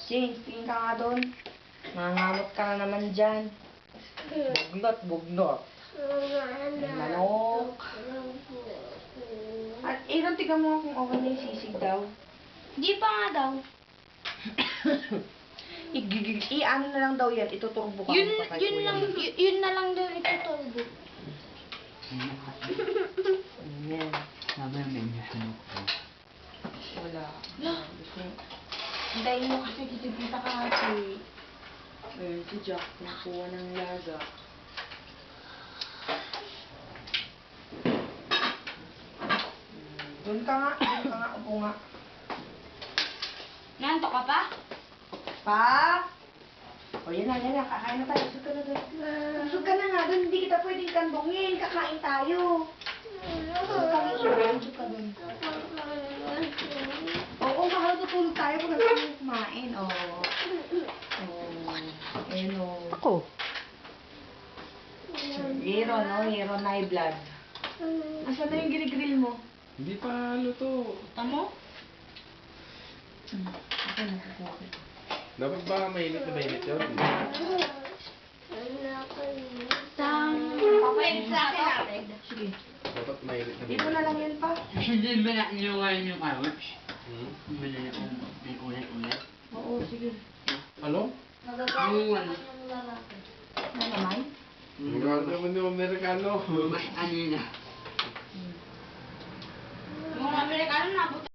James, tingin ka nga doon. Nangangamot ka na naman dyan. Bugnot, bugnot. Manok. At Aaron, tignan mo kung okay na yung sisig daw. Di pa nga daw. Ano na lang daw yan, ituturbo ka. Yun na lang daw ituturbo. Ayan. Sabi yung medyo Wala. Hintayin mo kasi kitipita ka kasi. Ayun, si Jack, nakuha ng laga. Doon ka nga, upo nga. Nanto ka pa? Pa? O yan na, kakain na tayo. Busog ka na doon. Busog ka na nga doon, hindi kita pwedeng kandungin. Kakain tayo. Busog ka doon. Oo, mahal tutulog tayo pag natin kumain. Oo. Ayun o. Ako? Hero, no? Hero na high blood. Asan na yung ginigril mo? Hindi pa luto. Tamo? Okay na, kukuha ko. Dapat ba mainit na mainit yun? Papayin sa akin. Sige. Dapat mainit na Dito na lang yan pa. Hindi ba na nyo ngayon yung carrots? Hmm? Hindi na yung ulit-ulit. Oo, sige. Ano? Yung ano? Na naman? Magkano naman yung Amerikano? Mas ano na. Mga Amerikano na